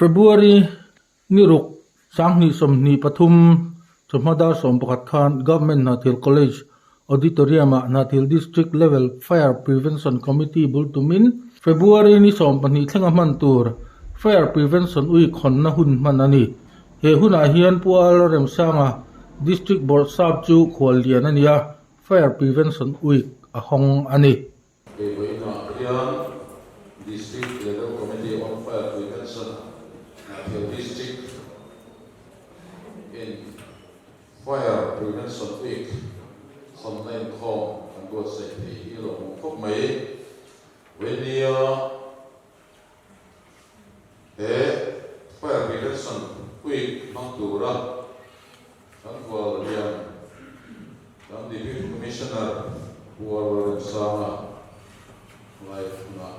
February ni ruk sang ni som ni pathum chomada som pakhat khan government Nathil College auditorium Nathil district level fire prevention committee bultumin February ni som pani thlenga man tur fire prevention week khonna hun manani he huna hian pual rem sanga district board sab chu khwalian ania fire prevention week a hong ani district level committee on fire prevention Nathil district in fire prevention week online khom kan go se thi lo khop mai venia fire prevention week mang tura kan go lian kan deputy commissioner who sama live na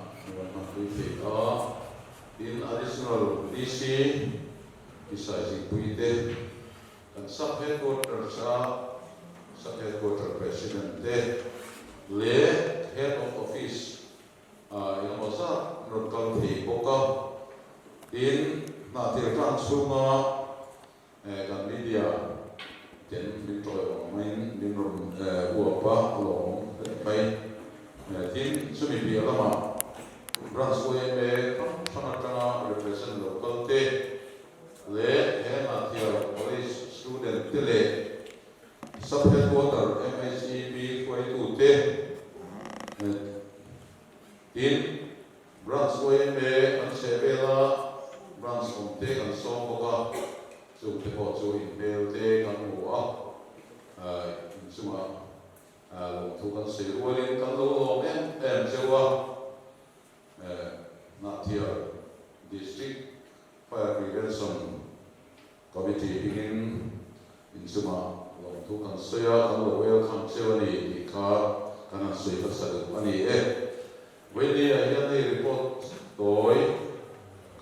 in additional DC besides Puite and sub headquarters president le head of office in Mosa local Boka in Nathil Transuma and media then Victoria main dinrum uapa long by tin sumi biarama Branch me Sanatana represent local te le Nathil College student tele sub headquarter MSEB 42 te in branch me ansebela branch te kan somoga so te ho so in belte kan mua suma lo tu kan se rolin kan lo em sewa Nathil district fire prevention committee begin in suma long tu kan soya kan lo welcome ceremony ka kan soi pasal ani when the report toy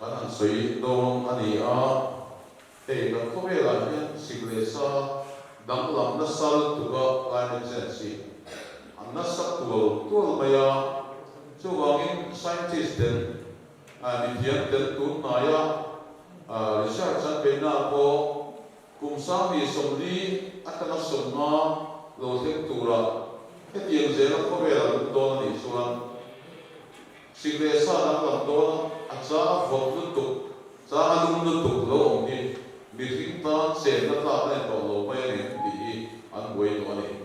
kan soi dong ani kan khobela hian siglesa danglam na sal tu ga climate change anna sak tu maya chuwangin scientist den Indian den tu naya research an bena ko kumsami somli atana somma lo tek tura etiang zela ko vela don ni suan sigresa na lam don acha vot tu cha alum tu lo ni biting ta se na ta na to lo mai ni di an wei to ni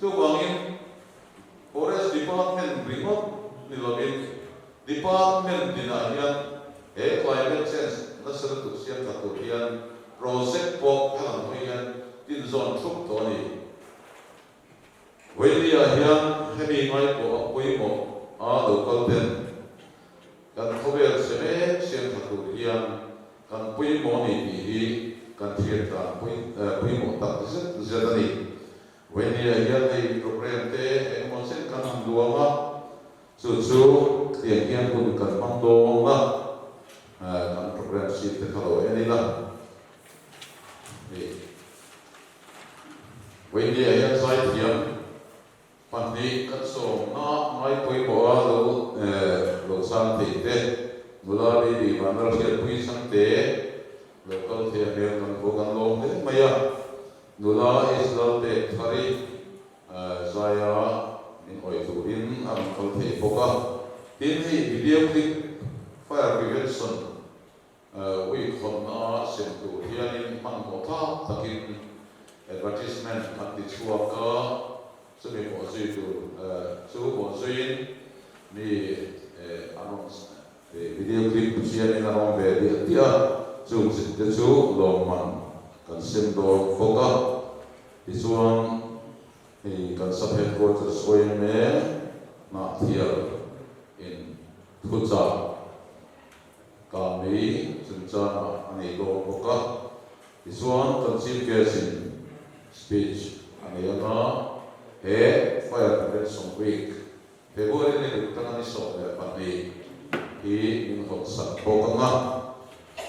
chuwangin forest department remote Nilobin department dinahian climate change nasar tu siap katurian project pok halang hoian tin zone trup toni welia hian hemi ngai ko apoi mo local ten kan khobel seme siap katurian kan pui mo ni hi kan thieta pui mo tak zedani welia hian ei program te emotion kan duama su tiang tiang pun kan mandong lah kan program sheet kalau ini lah when dia yang saya tiang pandi kan so na mai pui bawa lo santi te mulai di mana dia pui santi local tiang tiang kan bukan lo maya mulai Islam te hari saya in oiturin ang kalthi poka tinhi video clip fire prevention we khonna sentu hianin man motha takin advertisement at the chuaka sumi po situ su po suin ni announce video clip hianin arong be dia su su longman kan sendo poka isuang kan sub headquarters me Nathil in Putsa kami sencana ani lo boka isuan kan chief guest in speech ani fire prevention week February ni tangan iso pani in hotsa boka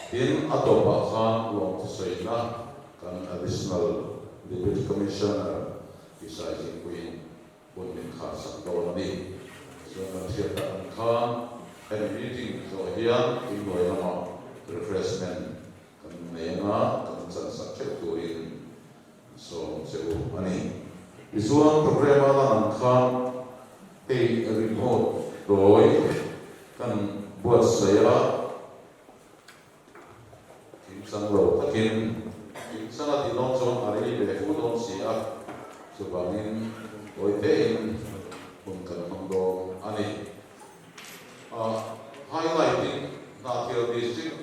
in atopa khan long seina kan additional deputy commissioner besides Queen pun min khas ni so na siya kan and meeting so here in Goyama refresh Visual program ala nangkhan hey report rồi kan buat saya kim sang lo takin kim sang ati long chong ari be fu don sia subangin oi tein pun kan mangdo ani highlighting Nathil district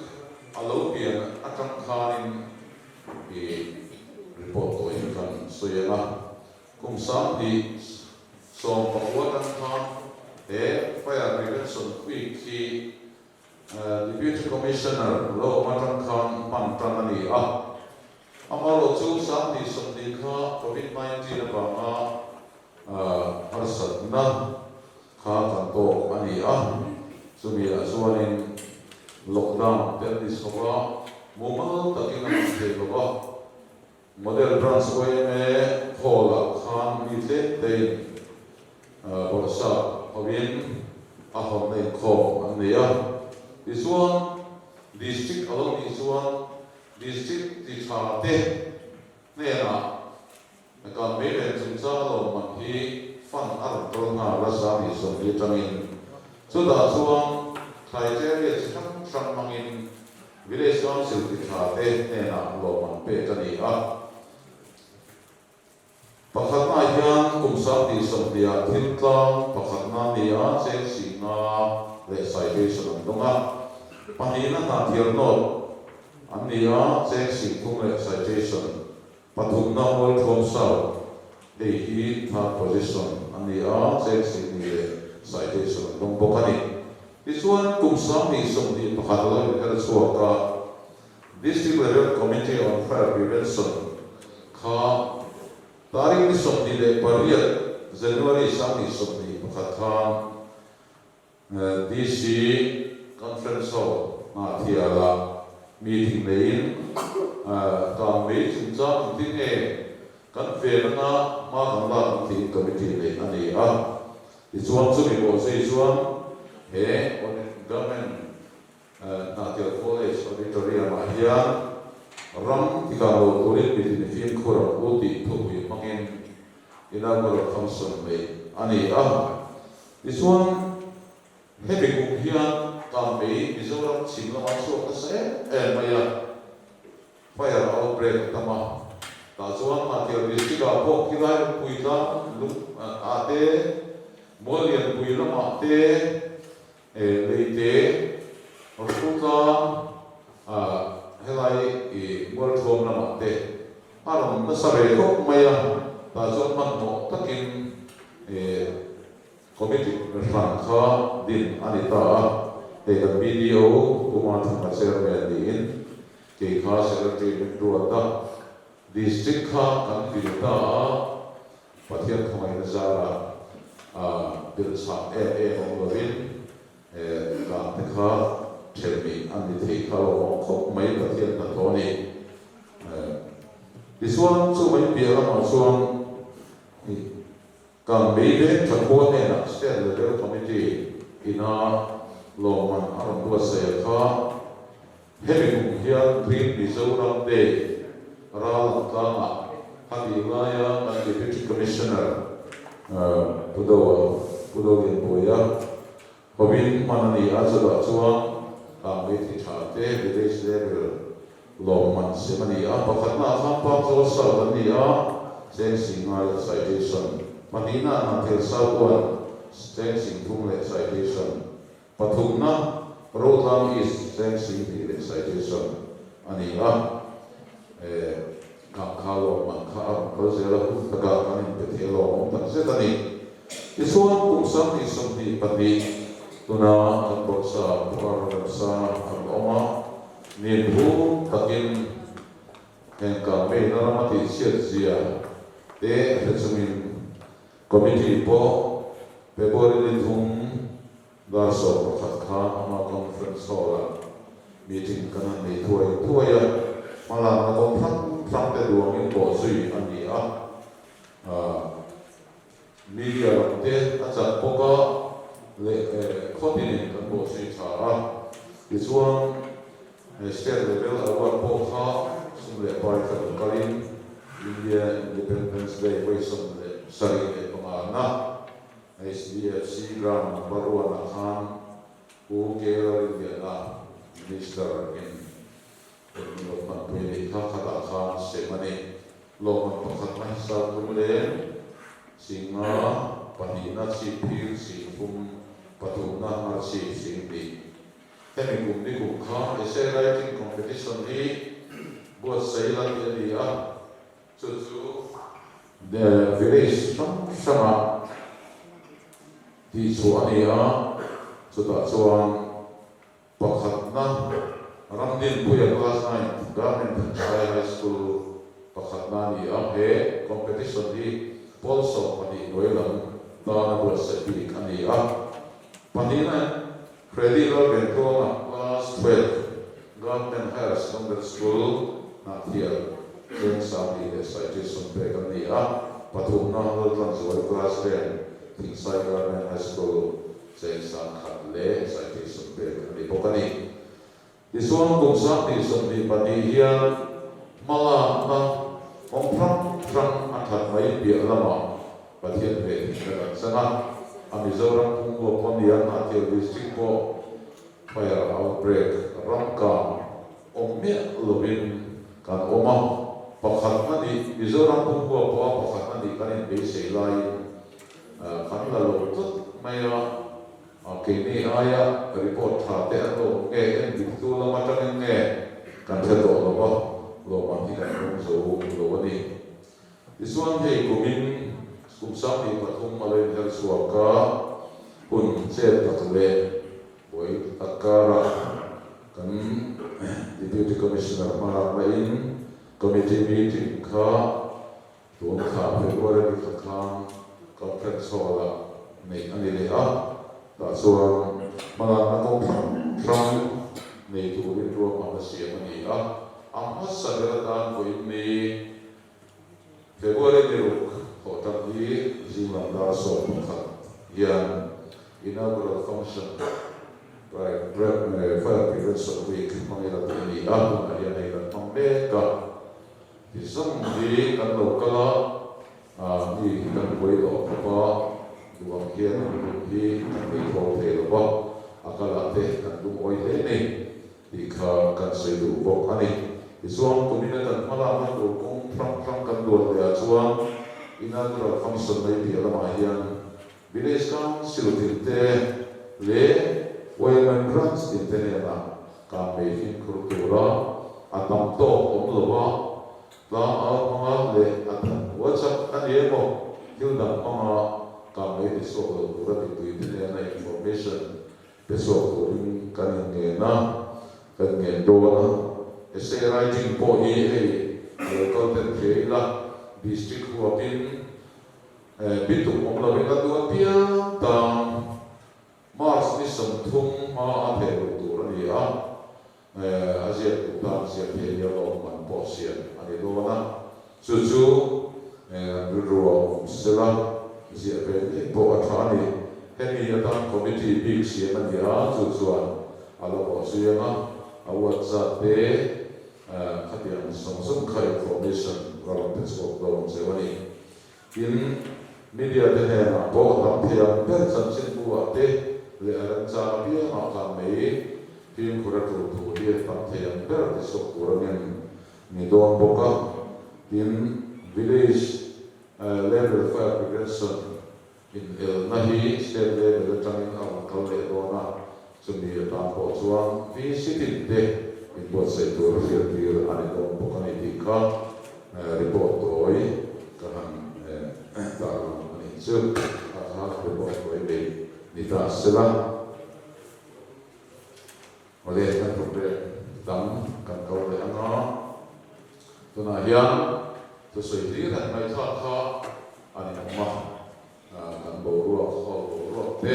alopian akan khanin di report to kan soyama kum sam di som pawatan khan fire prevention week ki deputy commissioner lo matan khan pantranani amalo chu sam di som di kha covid-19 ba ma arsat na kha kan to ani sumia suanin lockdown ter dis hoba momal takin ang te hoba model branch ko me hola khan ni te borsa hobin ahom nei kho ania this one district along this one district ti tha te ne na ka me ben chung cha lo man hi fan ar tol na ra sa ni so ni tamin so da chuan criteria chi tham mangin village council ti tha te ne na lo man pe tani pakhat na hian kumsa ti som dia thiltlang pakhat na nia che si na le citation donga panina ta thiar no an nia che si thung le citation pathum na hol thom sau de hi third position an nia che si ni le citation dong bokani this one kumsa ni som di pakhat lo ka chuaka district level committee on fire prevention kha taring ni som ni le pariat January sang ni som ni pakhatha DC conference hall na thiala meeting lein ka me chungcha tin e kan ve na ma kan la tin committee le ani i chuan chu mi bo sei chuan he on government Nathil College auditorium a hian ram tikalo turin bitin fin khura uti thubi mangin inaugural function me ani this one heavy kum hian kambe mizoram chimlama so ase maya fire outbreak tama ta chuan Nathil district a pok kilai puita lu ate molian puilama te leite hospital helai mol thom na mate arom na sabe ko maya ta zon man no takin committee ran kha din anita the video kuma thang chairman din ke kha secretary metro ta district kha kan ta pathian khamai na zara bil sa onlovin ka kha tell me and the take how of my pathian na thoni this one so my beer ma so kan mebe thakone na state level committee ina lawman aram tu sa kha heavy here green mizoram day ral tama hadilaya and deputy commissioner pudo boya hobin manani azada chuan kamiti thate village level lawman semani pakhat na khampa zo sa ni sen singal citation manina Nathil South one sen sing thung le citation pathumna rotam is sen sing le citation ani kakhalo man kha prozela taka kanin pethelo tak setani isuan kumsam ni somni pati tuna anboksa parasa aloma nilhu takin engka me naramati siazia de resumin committee po February thum darso pakha ama conference hall meeting kanan ni thuaya mala na kon thang te duang in bo sui ani media te acha poka le continent kan bo sui cha this one state level award poka sum le pai ka kalin India Independence Day way some sari ke pangana SBFC gram baruan akhan u ke rindiana minister in development pwede kakata akhan semane loman pakhat na sa tumle singa panina si pil singpum patuna mar si singdi hemi kum ni kum kha essay writing competition hi buat sailan dia chu the village sama di suania sudah suang pakhat na ramdin puya class 9 government high school pakhat na ni he competition di also pani noilam ta buat sepi kani panina credit control class 12 government higher secondary school not here then somebody the citation back on the pathum na transfer class 10 inside government high school saying some khatle citation back on the pokani this one kung sa ni somdi pani here mala na ompram athat mai bi lama pathian be kan sana amizoram punggo pondian atil district ko fire outbreak ramka omme lovin kan oma pakhat na ni mizoram punggo po pakhat na ni kanin be seilai kan la lo tut maya kini aya report tha te to en bitu la matan nge kan the to lo man hi kan so lo ni this one hey kumin kumsam ni pathum malai hal suaka kun che takle boy akara kan deputy commissioner mara main committee meeting kha to kha February kha conference hola nei ani le ta so mala na ko from nei to rin ro ma sia mani amma sadara dan ko ni February ni ro hotel di Zimanda so kha yan inaugural function right fire prevention week pangila ni ya nei la pambeka isang di kan lokala ni kan boy lo pa duang hian ni ni ko te lo ba akala te kan du oi te ni di kha kan sei du bo ani isuang tumina tan mala ma do kong pram kan do ya chuang inaugural function mai bi ala ma hian village council te le women grants te na ka me hin kultura atam to om lo ba la mga le atan whatsapp ani mo hilda mga ka me so kultura ti na information peso ko rin kanin na kan do na essay writing po content la district ko pin bitu om la ka do pia ta mars ni som thum ma a the tur ni asia ta sia the ya lo man po sia ani do na chu ro sela sia pe po athani hemi ata committee big sia man ya chu alo po sia na awatsa te khatian som khai information rawat te so do sewani in media te na po tam thia per chan sin bu te le aran cha bia ma ka me film khura tu dia tam thia per te so kuramen ni don boka in village level fire prevention in el nahi state level tangin aw kale dona sumi ta po chuang vi sitin de in bot se tur fir ani don boka ni dikha report oi kan ta ani chu ha report oi be ni ta sela ole kan problem tam kan kau le anga tuna hian to soi ri ran mai tha ani ma kan bo ro te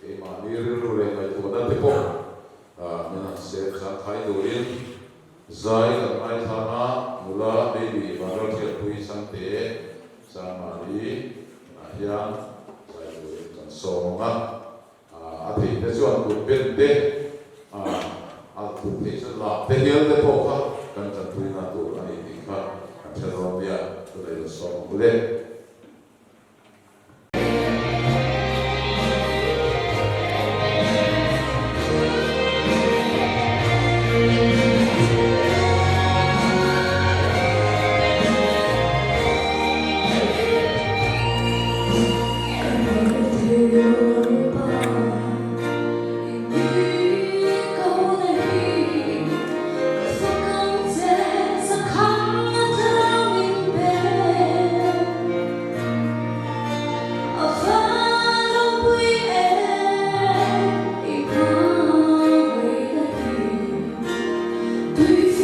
e ma ni ri ru le mai to da te po mena se kha khai do in zai kan mai tha na mula baby baro ke pui sang te sa ma ri hian sai do kan so ma a thi te chuan ku pen de a tu te sa la te hian te po kha kan chan tui na tu ani ti kha kan cha ro dia to le so le 对。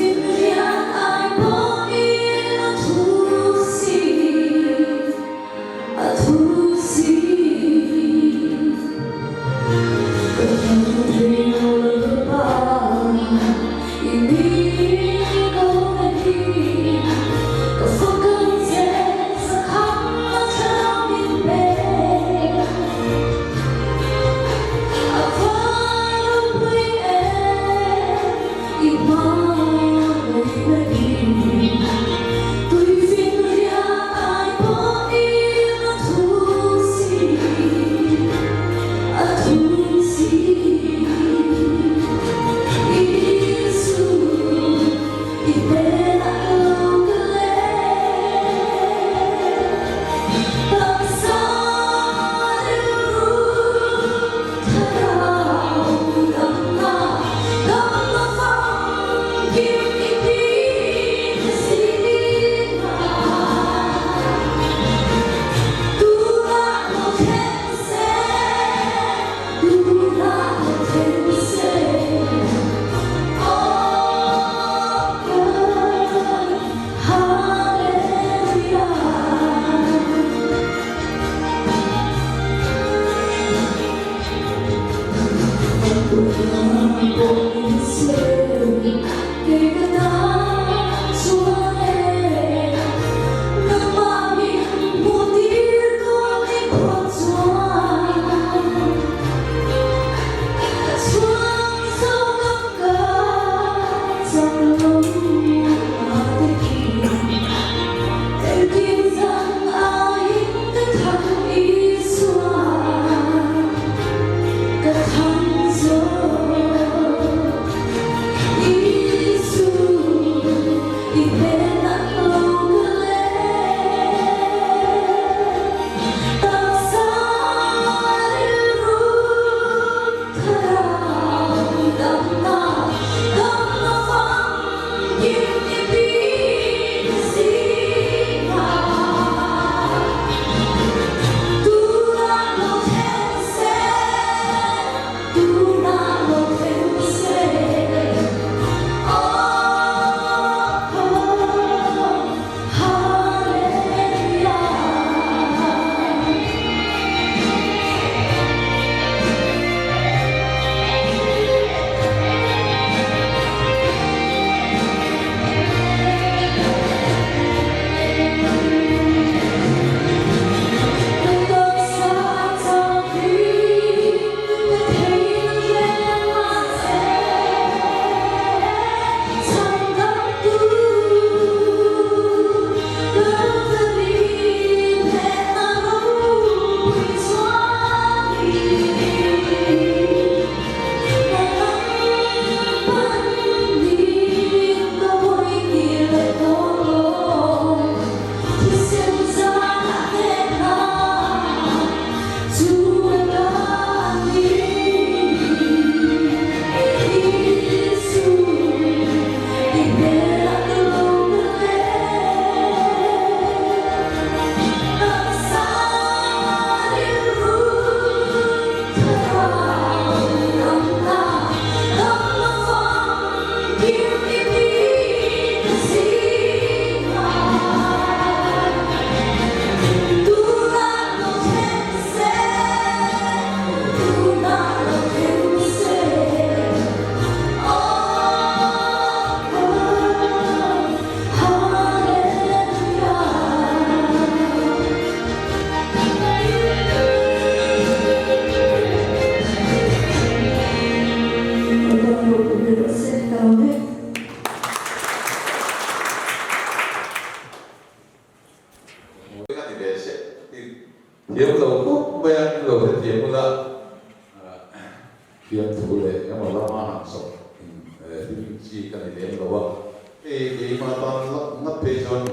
chi cái này đến đâu cái mà toàn ngắt phê chọn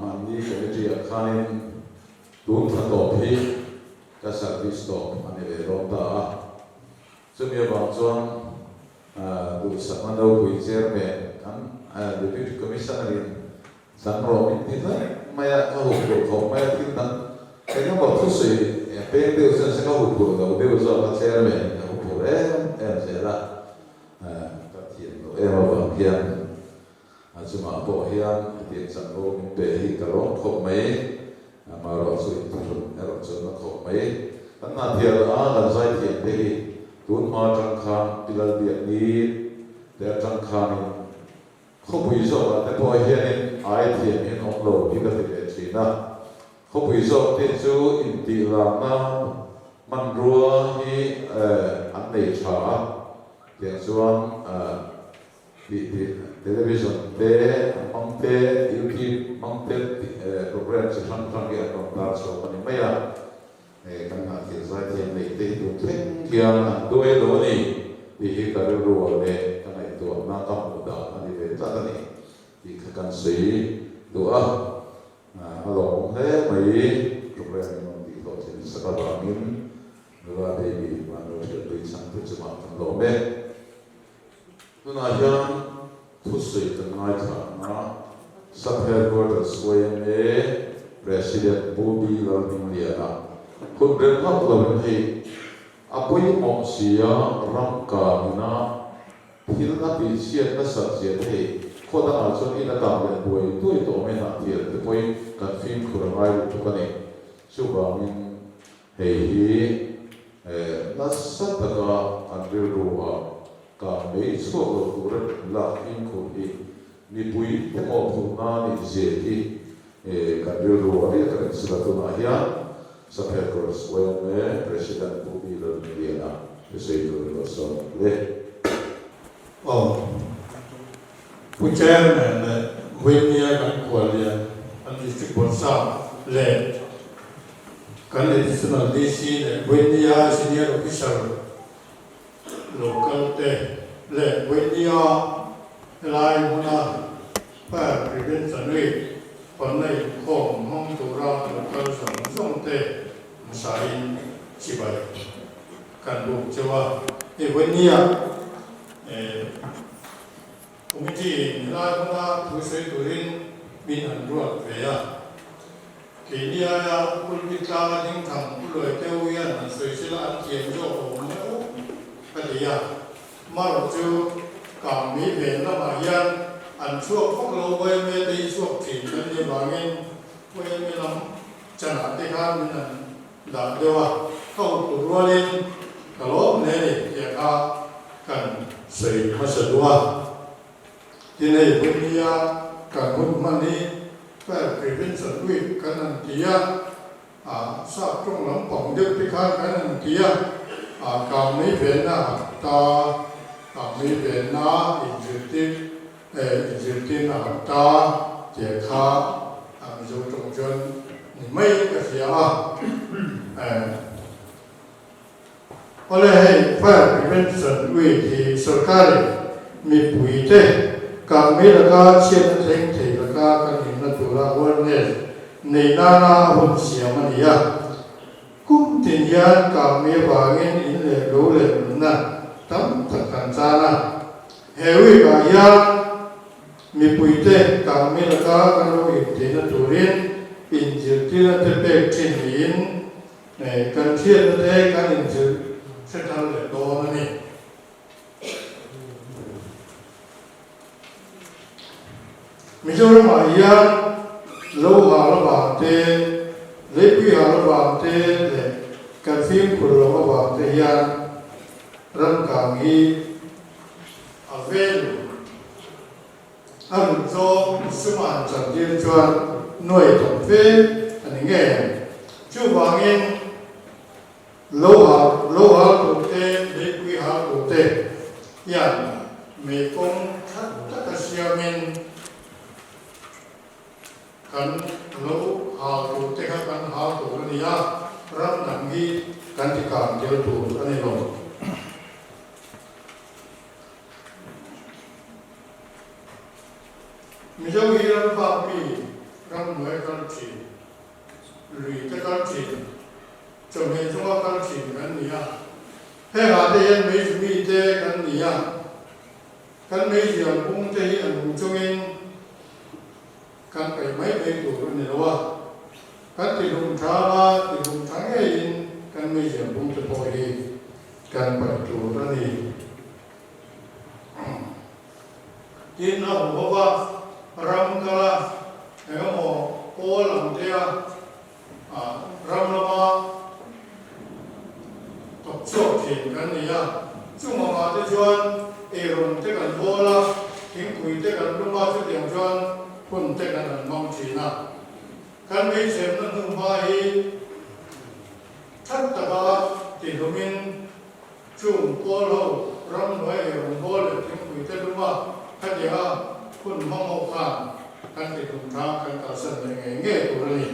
mà đi cái gì ở khanin đúng thật tốt thì cái service tốt anh về rồi ta cho nên bảo chọn đủ sẵn mà đâu quý chairman anh deputy commissioner sẵn rồi thì thế mày có hụt được không mày tin rằng cái nó bảo thứ gì bên điều sẽ có hụt được đâu điều giờ là chairman hụt được em sẽ là các thiện của em vào hiền chứ mà bộ hiền tiền sẵn rồi mình về thì cả đó không mấy mà rồi sự thực em rồi sự nó không mấy anh là thiệt gần sai thiệt thì tuôn mà trăng khan pilal biếc đi để trăng khan không bị sợ là cái bộ hiền ai thiệt nên ông lâu đi cái việc gì na không bị sợ thì chú in tị làm na man rùa hi anh này trả tiền chuan television te mang te YouTube mang te program se sang sang cái công tác số này mấy à kan ngã thiệt sai thiệt này te tu theng kia đôi đôi này thì cái rùa này cái này tu na cầm một đạo anh về chắc này thì kan sĩ tu hello thế mấy program thì có thể sẽ có bao nhiêu người đây mà nó sẽ bị sang tới chỗ mà hello mấy tu na hiền thu sĩ từng ngày thằng sắp headquarters quay president Bobby Learning Liaคุณเรื่องของเราเป็นอาปุยมองเสียร่างกายนะที่นับปีเชียนนับสักเสียที่คนต่างชาตินับต่างกันด้วยด้วยตัวไม่นับเทียนแต่ปุยกันฟิล์มคุณอะไรทุกคนนี้ช่วยบางมินเฮ้ยนับสักตะกาอันเรื่องรู้ว่าการไม่ช่วยเราตัวเราหลักอินคุณอีมีปุยที่มองถึงนั่นนี่เสียที่การเรื่องรู้ว่าเรื่องการสื่อสารตัวนั้น Sapekos Wellme, President Bobby Learning President Losson Le. Oh,ผู้แจ้งเนี่ยเวเนียกันกว่าเรียนอันที่สิบบทสามเลกันเลยที่สุดดีซีเนี่ยเวเนียซีเนียร์ออฟฟิเชอร์โลกัลเตเลเวเนียไลน์มุนาเพื่อพรีเวนชั่นวีคนในของห้องตุลาโลกัลสังส่งเตมุสาอินชิบายกันบุกเจ้าว่าเวเนียผมที่นี่ได้พนักผู้ช่วยตัวเองมีอันรู้เวียที่นี่อาคุณพิจารณาถึงทำผู้ลอยเที่ยวยันสวยศิลป์เขียนโยกผมก็ดีอ่ะมาเราจูการมีเป็นละมายันอันช่วงพวกเราไว้ไม่ได้ช่วงถิ่นกันในบางเงินไว้ไม่ลำจะหนาที่ข้ามนั่นด่าเดียวว่าเข้าตัวเล่นกระโหลกเนี่ยเกี่ยวกับกันสวยมาสะดวกที่ในวันนี้การมุ่งมั่นนี้เพื่อเปลี่ยนสันวิกันนั่นที่ทราบตรงหลังของเด็กพิการกันนั่นที่การไม่เป็นหน้าตาการไม่เป็นหน้าอินจิตหน้าตาเจ้าข้ามีจุดตรงจนไม่ก็เสียเพราะเลยให้เพื่อเปลี่ยนสันวิที่สุดการมีปุ๋ยเต้การมีราคาเชื่อมเร่งที่ราคาการหินนัตุลาวันเนี่ยในนานาหุ่นเสียมันยาคุ้มตินยานการมีบางเงินอินเล่รู้เล่นั่นตั้งแต่กันจานะเฮวิกายามีปุยเตการมีราคาการรู้อินที่นัตุลินอินจิตที่นัตเป็กชินหินในการเชื่อมเร่งการอินจิตเส้นทางเล่ตัวนั่นนี่มิจฉาหมายาโลหะระบาดเตเล็บพิหารระบาดเตเลการฟิล์มคุณระบาดเตยานร่างกายอาเวลอันโจสมานจัดเรียนจวนหน่วยถมเฟอันนี้ไงชื่อว่าเงินโลหะตัวเตเล็บพิหารตัวเตยานมีกงทัตเสียมินกันรู้หาตัวเทคกันหาตัวนี้รับหนังที่กันที่การเดียวตัวอันนี้ลง มีเจ้าหิรันบาปีรำหน่วยกันทีหรือจะกันทีจะมีจังหวะกันทีกันเนี่ยให้หาได้ยังไม่มีเจกันเนี่ยกันไม่เสียงพุ่งเทียนหุ่นจงเองกันไปไม่ไปตัวนี่ละว่ากันติดลงช้าติดลงทั้งเองกันไม่เสียงพุ่งจะพอดีกันไปตัวนี่ยินนะผมบอกว่ารำกะละเอ๋โมโอหลังเดียรำละมาตบโชคเถียงกันนี่อ่ะจุ่มมาจะชวนเอรุ่นเตกันโบละทิ้งคุยเตกันรุ่งมาจะเดียงชวนพุ่นเตกันมองชีนะกันไม่เสียนั้นหุ่นไปทัดตะกาติดลมินจุ่มโกโลรำหน่วยเอรุ่นโบละทิ้งคุยเตรุ่งมาทัดเดียคุณมองออกข้างกันติดถุงเท้ากันตัดเส้นยังไงเงี้ยตัวนี้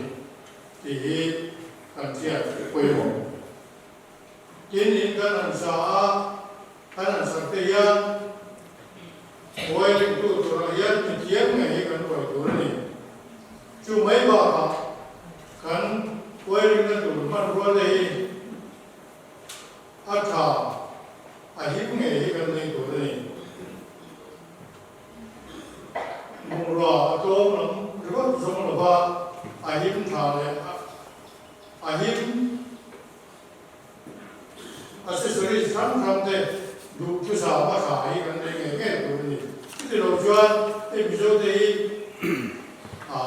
ที่กันเทียบคุยหมดกินอินกันอันสากันอันสักเทียนโวยลิงตัวตัวยันมีเทียบไงกันคุยตัวนี้จู่ไม่บอกกันโวยลิงกันตัวมันรัวเลยอาชาอาหิบไงกันเลยตัวนี้มุงรอโจมหลังหรือว่าสมมติว่าอาหิมทาเลยอาหิมอัศวินทั้งทำเด็ดดูทุสาวมาขายกันได้ไงตัวนี้ที่เราชวนที่พิจารณา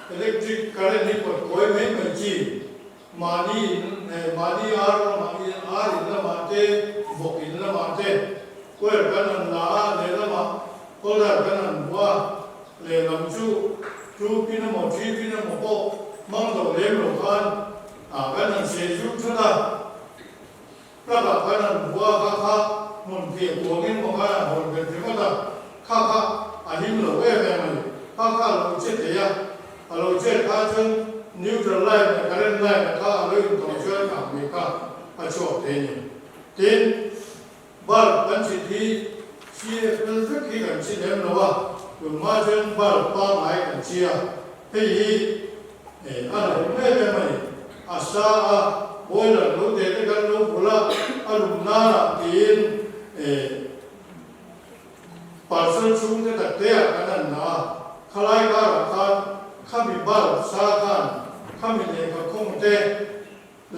อิเล็กทริกการ์นี่ปดโอยไม่เหมือนจีมาดีอาร์อินละมาเตบอกอินละมาเตโอยกันนั่นลาเลยละมาก็ได้กันนั่นว่าเลยลำจูพินโมชีพินโมโกมังโดเลี้ยงลูกค้ากันนั่นเสียจุดละประกาศกันนั่นว่าข้ามุนเพียหัวเงี้ยมองกันมุนเป็นถึงก็ได้ข้าอันนี้มันเราเว้ยแม่มันข้าเราเจ็ดเดียเราเจ็ดข้าจนนิวทรัลไลน์การเล่นไลน์ข้าเลยต้องช่วยกับมีข้าชอบเองทีนบ้านกันสิที่เชียร์เป็นสักกี่กันสิเนี่ยนะว่าคุณมาจนบ้านป้าหมายกันเชียร์ให้อะไรไม่เป็นไรอาสาโวยหลังรู้เด็กกันรู้บุละอารมณ์น่ากินปัสสาวะชุ่มจะตัดเตี้ยกันนั่นนะขลายการขันข้ามีบ้านสาขันข้ามีเด็กคงเตะ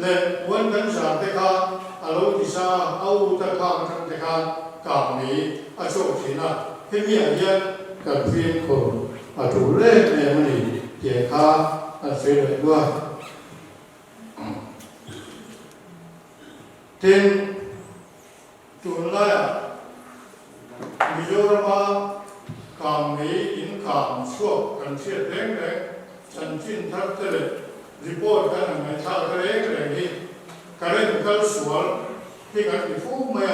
เล่นวันกันสามเตะข้าอารมณ์ที่สาเอาตะข้างทั้งเตะข้ากามีอาโชคทีนะให้มีอะไรกันฟิล์มคนถูเล่แม่มันดีเกี่ยข้าอันเสียเลยด้วยทีนจุนไล่มิโซรามากางมีอินกางสวบกันเชียดแรงฉันชินทักเตลรีพอร์ตกันไม่ท่าแรงนี่การเล่นกันสวนที่กันที่ฟูมา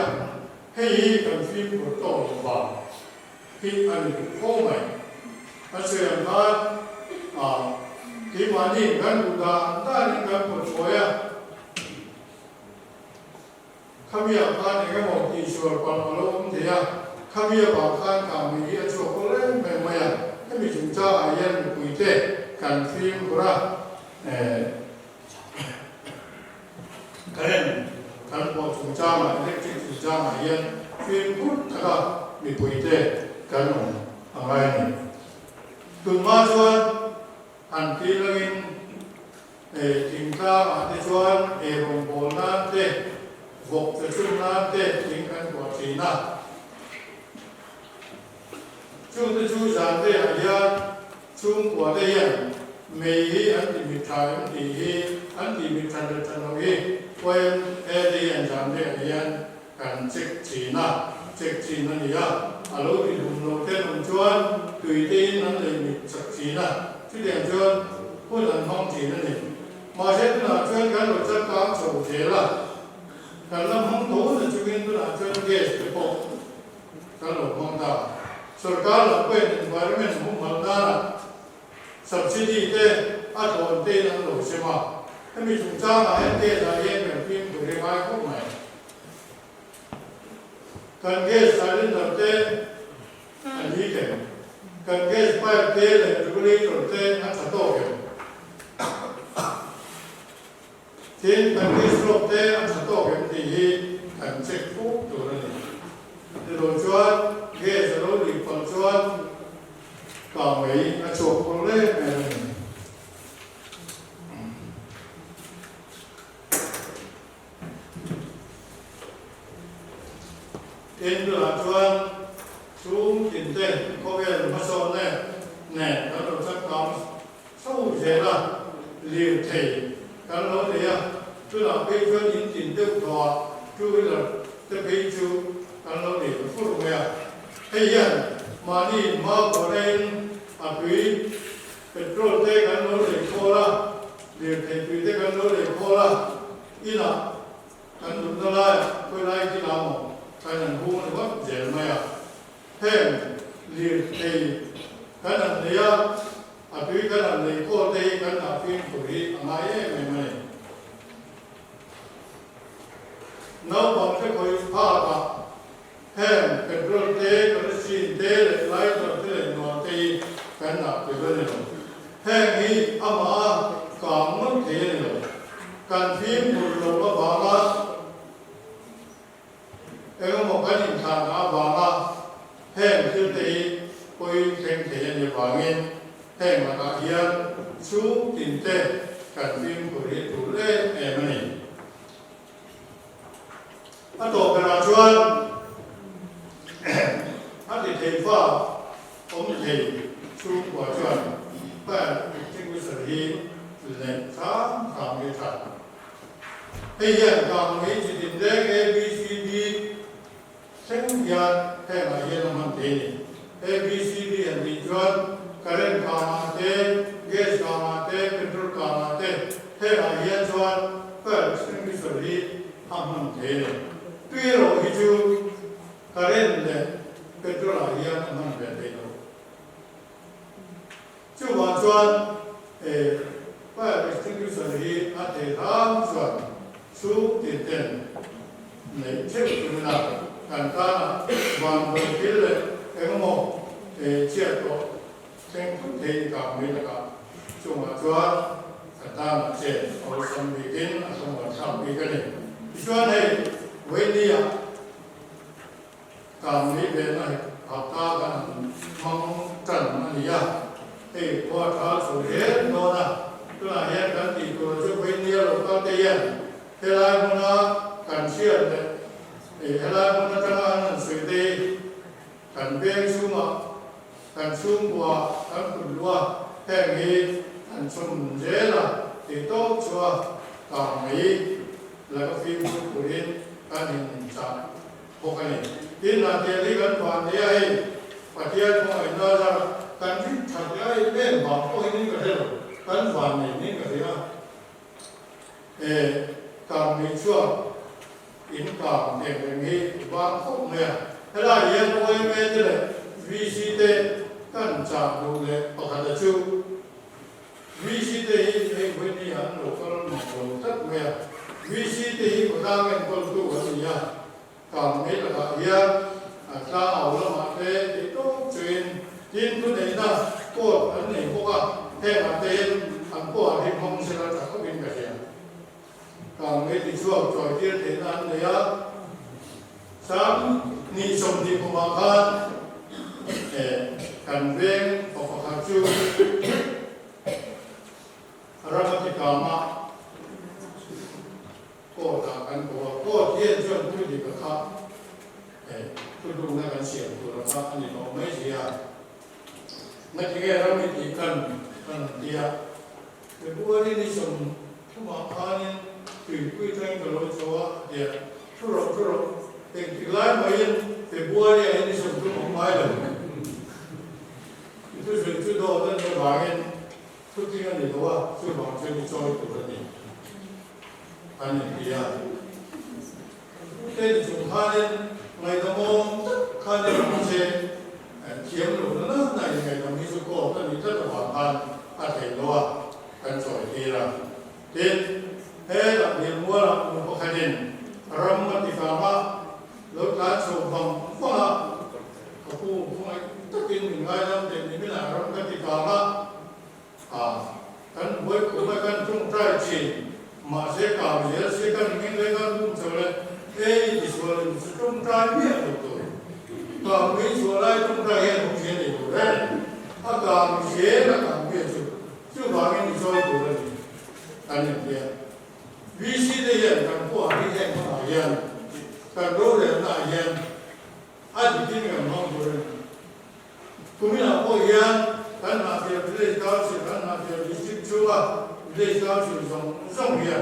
ให้กันฟิล์มคนโตบ้าที่อันนี้ฟูมาอาเซียนพันที่มานี่กันดูดานด้านกันปวดหัวข้ามีอาการอย่างนี้บอกที่ชัวร์ความอารมณ์เดียข้ามีอาการกางมีอาชัวร์ก็เล่นไม่ไม่ให้มีจุดจ้าอายันคุยเตะกันฟิล์มกุระกันกันพอจุดจ้ามาเล็กจุดจ้าอายันฟิล์มกุระก็มีคุยเตะกันอะไรนี่คุณมาชวนอันที่เรื่องจิงก้าอันที่ชวนรงโบนัสเตะบอกจะชุ่มน้ำเตะทิ้งกันกว่าทีน่ะชุ่มจะชุ่มจานเตะอะไรชุ่มกว่าได้ยังไม่อันที่มีทายอันที่มีทันเดทันเอาเองเว้นได้ยังจานเตะอะไรกันเช็คทีน่ะเช็คทีนั่นเนี่ยอารมณ์ที่ดุมโลเทนชวนตุยตีนั่นเลยมีสักทีน่ะที่เดียงชวนพูดถึงท้องทีนั่นเองมาเช็ดน่ะชวนกันเราจะก้าวสู่เทละกันแล้วห้องโถจะช่วยตัวนั้นช่วยเกสไปพบกันหลบห้องตาสุดการหลบเป็น environment มุ่งมั่นด้าน subsidy เต้อาถอนเต้นั่นหลบใช่ไหมให้มีถุงจ้างให้เต้ได้เย็นแบบพิมพ์บริวารพวกใหม่การเกสสายเล่นแบบเต้อันนี้เก่ง กันเกสไปเตะเลยจุลีตรเตะนักสะโต้กันทีนกันเกสโลเตะนักสะโต้กันที่กันเช็คฟุกตัวนี้โดยชวนเกสโลดีคนชวนกองไว้อาชวคนเล่ไปเลยเอ็นดูหลังชวนซูมกินเต้เขาเวียนมาโซนแน่แล้วเราจะทำสู้เสียละเลี้ยงเทกันเราเนี่ยช่วยเราไปช่วยยินกินเต้ตัวช่วยเราจะไปช่วยกันเราเนี่ยพูดตรงนี้ให้ยันมานี่มาบริเวณอาภิเป็นโรคเต้กันเราเนี่ยโคละเลี้ยงเทปีเต้กันเราเนี่ยโคละอีน่ะกันดุนอะไรคุยไรที่เรากันนั่นพูดว่าเจ๋งไหมอ่ะเฮ้เลี้ยงเทกันนั่นเนี่ยอาภิกันนั่นเนี่ยโคเทกันอาภิปุริอะไรไม่น้องผมจะคอยพากับแห้งเป็นโรคเทกันซีนเทเลยไล่ตัวเทเลยนอนตีกันหนักไปเลยแห้งนี้อามา कामन खेल कंफीम मुल्लों बाला एवं मकन इंसान बाला है मिलते कोई खेल खेलने वाले है मका हियन शू किंते कंफीम कोई तुले एमनी अतो कराचुan अति तेफा om thầy chú của chuẩn và trên cơ sở đi là khám khám nghệ thuật bây giờ còn mấy chỉ định đấy ABCD sinh nhật hay là hiện làm thế ABCD là bị chuẩn current kamate gas kamate petrol kamate hay là hiện chuẩn và trên cơ sở đi làm thế tuy rồi thì chú current là petrol là hiện làm thế chú hoàn toàn phải extinguisher đi ở thể tham chuẩn số tiền tiền lấy chết của mình là càng ta hoàn toàn cái là cái một chia tổ trên thực tế cả mình là cả chú hoàn toàn càng ta là chết ở trong bị kiến ở trong hoàn toàn bị cái này cho nên với đi à càng mấy bên này học ta càng mong trần này à thì qua thảo số hiện đó là tức là hiện cái gì của chúng mình nhiều là có thể hiện thế là muốn nó cần xuyên đấy thì thế là muốn nó cho anh suy đi cần biên xuống mà cần xuống qua cần cùng qua thế thì cần xuống dễ là thì tốt cho cả mấy là cái phim của đến cái hình dạng của cái này tin là tiền lý gần toàn thế ấy và tiền của người ta raการที่ถัดย้ายเล่นบอกพวกนี้ก็ได้หรอกการฝันนี่ก็ได้ว่าการมีช่วงอินกามเด็กอย่างนี้บางพวกเนี่ยถ้าได้เรียนโอ้ยไม่ได้เลยวิสิตกันจากดูเลยประกาศชูวิสิตให้วันนี้หันหลบกันหมดตัดเมียวิสิตก็ทำเป็นคนตัวนี้การไม่ละเอียดถ้าเอาละมาเป็นที่ต้องเชิญยินทุนนี้นะก็อันนี้พวกแค่มาเต้นอันก็ให้มองเสร็จแล้วก็เป็นแบบนี้การไม่ติดช่วงจอยเทียนเห็นอันเดียสามนิชมที่ผมบอกกันเว้งปกติจูรับปฏิกรรมก็ต่างกันก็เทียนช่วงผู้ดีกับเขาทุกดูในการเสียงตัวนะครับอันนี้เราไม่เสียนั่นเองเราไม่ตีกันเดียแต่พวกนี้นิสมทุกอย่างเขาเนี่ยคือคุยทางตลอดชัวเดียทุรแต่ที่ไล่มาเย็นแต่พวกนี้นิสมทุกอย่างไม่เลยทุกสิ่งทุกอย่างนั่นจะบางเงินทุกที่นั่นนี่ตัวทุกบางสิ่งที่ช่วยตัวนี้อันนี้เดียแต่ที่สุดท้ายในตะมงข้าเนี่ยมันเช่เขียนหลุดนะในไงตรงนี้สุโขทัยนี่ถ้าจะผ่านพันอาเทโลกันสวยทีละเด็ดเฮ้ยเรียนว่ามุขคดินรำมัติฟามาลดการสูบฟังฟ้าเขาพูด phụ ai tất nhiên mình ngay trong tiền mình là trong cái tình cảm kan với cũng là kan trung trai chỉ mà sẽ cảm giác sẽ kan những cái kan cũng cho lên cái số là trung trai biết được rồi còn cái số lại trung trai hiện không hiện được đấy cảm sẽ là cảm biết chứ chứ bằng cái số được rồi anh nhận biết vì gì đây hiện kan của anh hiện không phải hiện kan đâu đấy là hiện anh chỉ tin rằng mong rồi cũng là có hiện kan na phía village council kan na phía district chua village council dòng hiện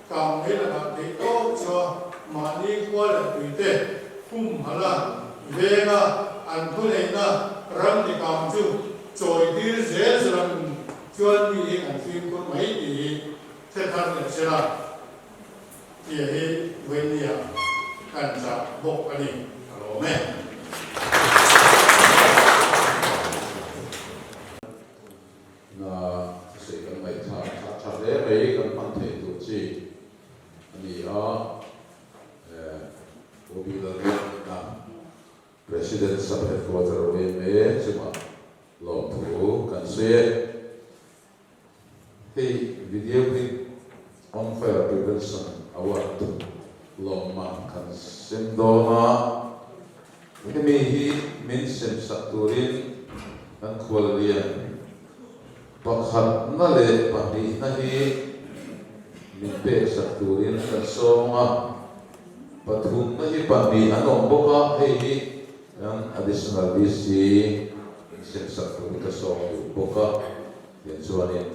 cảm thấy là cái tốt cho mà đi qua là tùy tệ cũng là về nga anh thu này na ram thì cảm chu trôi đi dễ dàng chuyên đi anh phim của mấy thì sẽ thành là sẽ là thì với nhà anh sẽ bốc anh đi rồi mẹ sẽ cần mấy thằng đấy mấy cần phân thể tổ chức anh Obi là President sắp headquarter về mấy chứ mà lòng thủ cần sẽ thì video clip on fire prevention award lòng mà cần xem đó mà cái mình mình xem sát turin anh khuôn liền pakhat na le pahnih na hi min pe sak turin kan songa pathum na hi pahnih an awm bawk a hei hi an additional BC sem sak turin ka song lut bawk a tian chuanin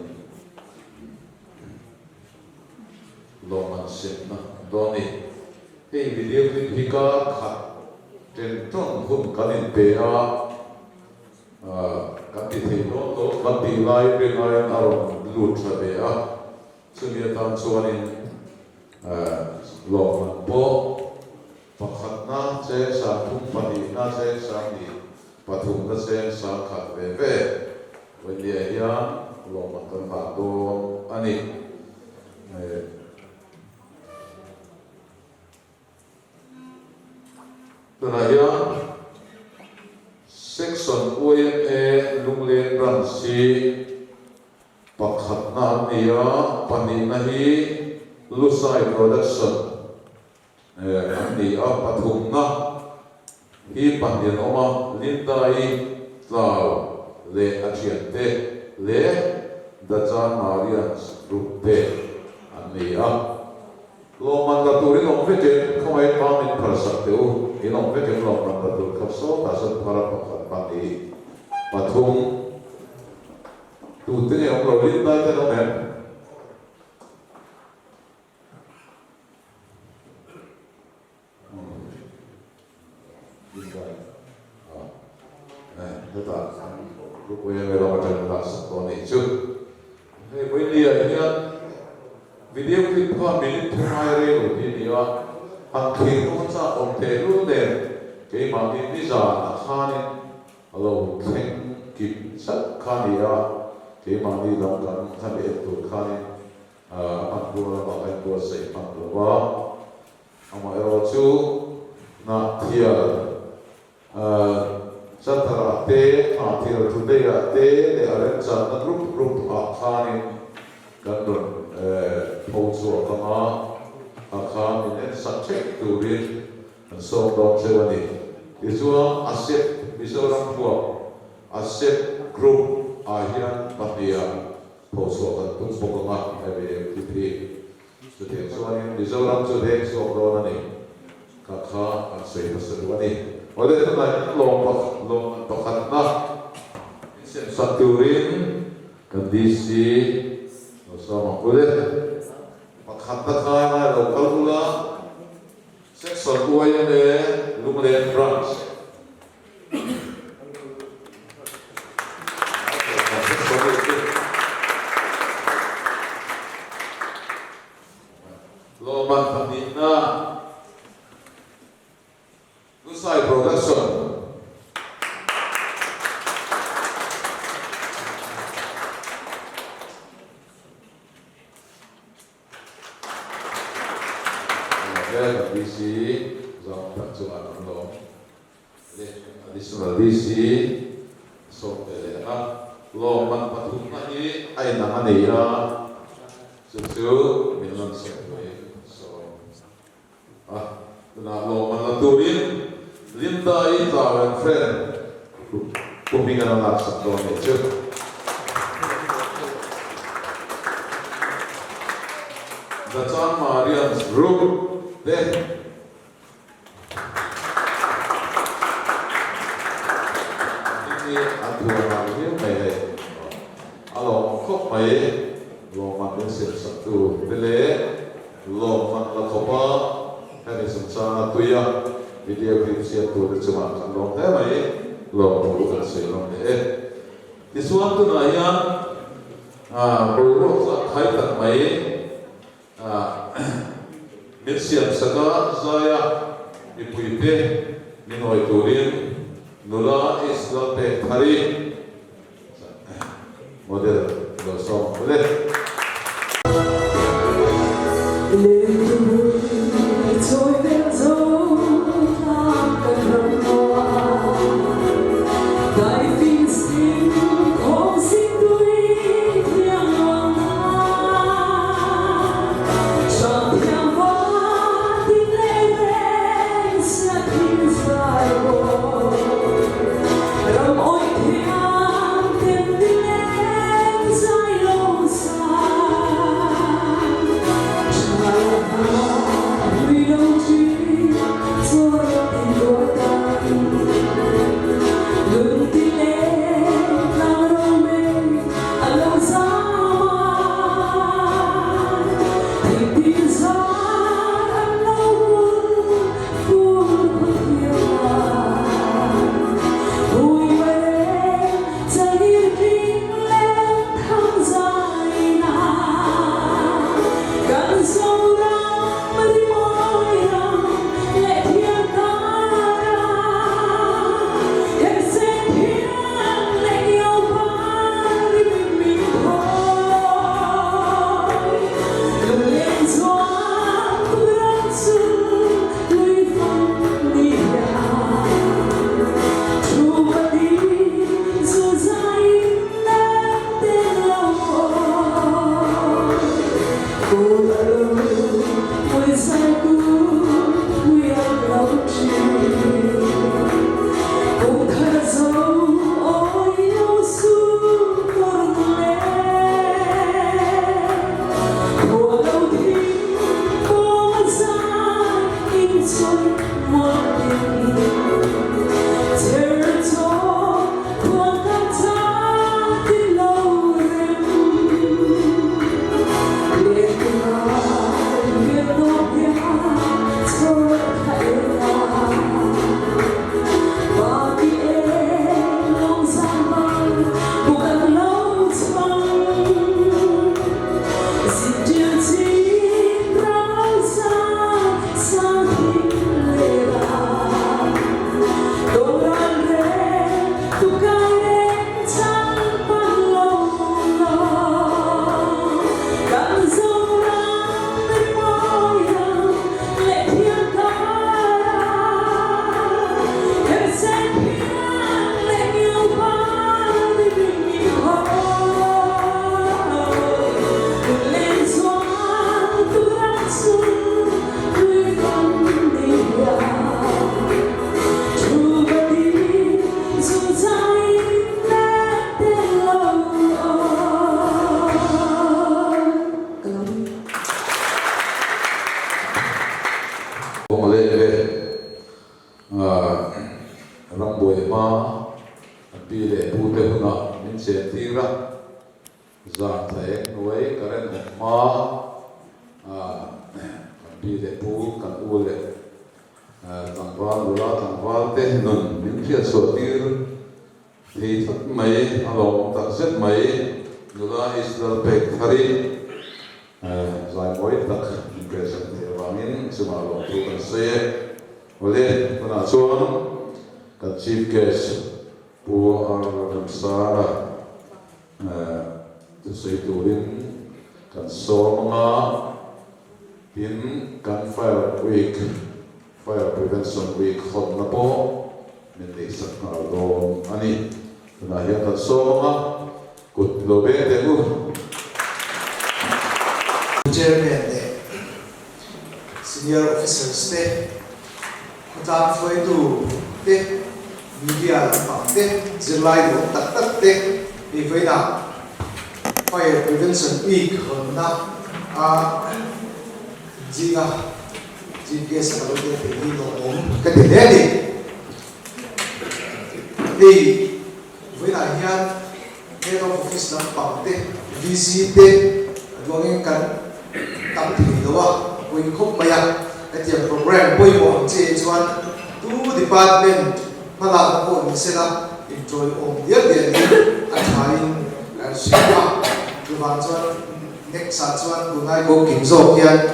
lawm an sem na dawn ni hei video clip hi ka khat ten ton hum kan in pe a kan ti thei lo kan ti lai pe ngai aron lut tha be a chumi tan chuanin lawm an po pakhat na che sa thum pani na che sa ni pathum na che sa khat ve ve wen lia hian lawm an kan ha dawn ani tuna hian section OMA Lunglen Ransi pakhat na ania pani na hi Lusai Production ania pathum na hi pahnian oma Lindai Tlau le Achiante le Dajan Marians Group te ania lawman ka turin ong vete khamai pamin pharsateu inong vete lawman ka tur khapso tasan phara pakhat pani pathum tu te ong lo lin dai te no men ta lúc quay về lo chân ta sắp có này chứ hay với lia nhá video clip có mình thay rồi thì điều hàng khi nó ra ông thế luôn đấy cái mà mình đi ra là khan alo khen kịp sắc khan đi ra cái mà đi làm cái khan để tụt khan ăn bữa và ăn bữa sẽ ăn bữa và ông ấy rồi chú na thiệt Satara te athir today te arrange na group khan kan don also kama akha in subject to read and so on sevani isua asset misoram huwa asset group ahian patia also kan tung pokoma ebe tipi today so ani misoram today so on ani kakha an sei pasawani oleh karena lom pakhat na saturin kondisi sama oleh pakhat na kana local pula section UIMA Lunglen branch loman panina Lusai Production BC dòng tập trung ở Đông Đông additional DC so le na lo man pathum na hi ai na ani a chu min lan se so na lo man la turin linda i ta wan friend kuming na na sa to ne chu the San Marian's group then khóc mấy lo mặt bên sườn sập tu bên lề lo mặt là khóc ba hay là sườn sa tuy à video clip sườn tu được cuma kan lo thế mấy lo bukan sườn lo thế di suatu naya baru khai tak mấy bên sườn saka zaya ipuite minoi turin nula isla pe hari model lo so model chief guest của Sara tôi turin kan so mga in kan fire prevention week hot na po min te sak na do ani na hian kan so ma kut lo be te u chairman te senior officers te khutan foi tu te media pam te zilai do tak tak te ni voi na fire prevention week hon na a jiga GPS ka lo te ni no om ka te le ni voi na hian head of office na pam te VC te adwangin kan tam thi do wa koi khop maya atiam program koi mo che chuan tu department mala ko ni sela enjoy om dia dia ni athain sipa tu van chuan next sa chuan tu nai ko kim zo kian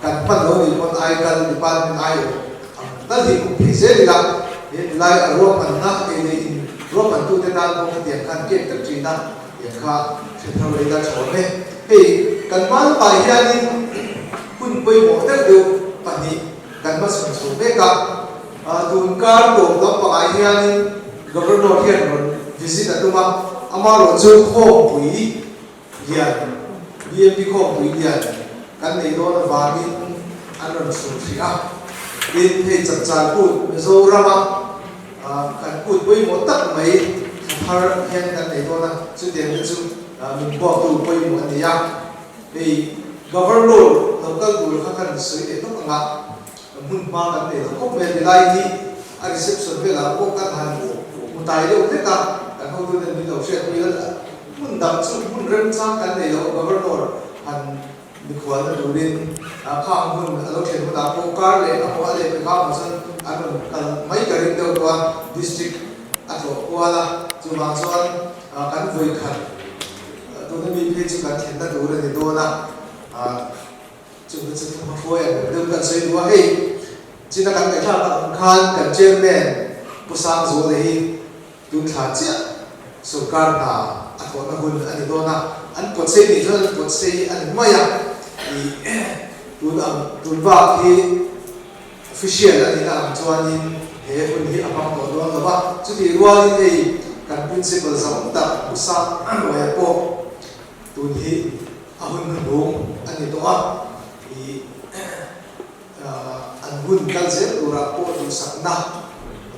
kan pan lo ni kon ai kan department ai ta di ku phi se la he lai aro pan na ke ni ro pan tu te dal ko tian kan ke tak chi na ya kha thau le da chone hey kan man pa hianin kun poi mo te do pani kan ma sun su me ka tun kar ko lam pa ai hianin governor hian ron visit atuma amaro chu kho pui hian BMP kho pui hian kan nei do na wangin anon su thia in he chak cha ku Mizorama kan ku pui mo tak mai har hian kan nei do na chu tian chu min bo tu pui mo ni ya ei governor local guru khakan sui de no nga mun ma kan de ko me de lai ni a reception ve la ko kan han mu tai de te ka kan ho tu de ni lo she tu la mun dam chu mun rem cha kan de lo governor han ni khwal na durin khang mun alo chen mu da ko kar le na ko ale pe ka mu san an kan mai ka ring de to district ato wala chu ma chuan kan voi khan tu na mi pe chu kan then da du re do na chúng ta sẽ không phối hợp được cần xây đua hay chỉ là các cái thằng khan cần chairman bố sang rồi đấy chúng ta chia số can à anh có nó hun anh đó na anh có xây thì cho anh có xây anh mai à thì tuần vào thì official anh làm cho anh hệ hun hi apang đó đó là ba chứ thì qua thì cần principal giống tập bố sang anh rồi po tuần hi hun đúng anh đó thì anh hun kan sẽ tu ra po tu sắc na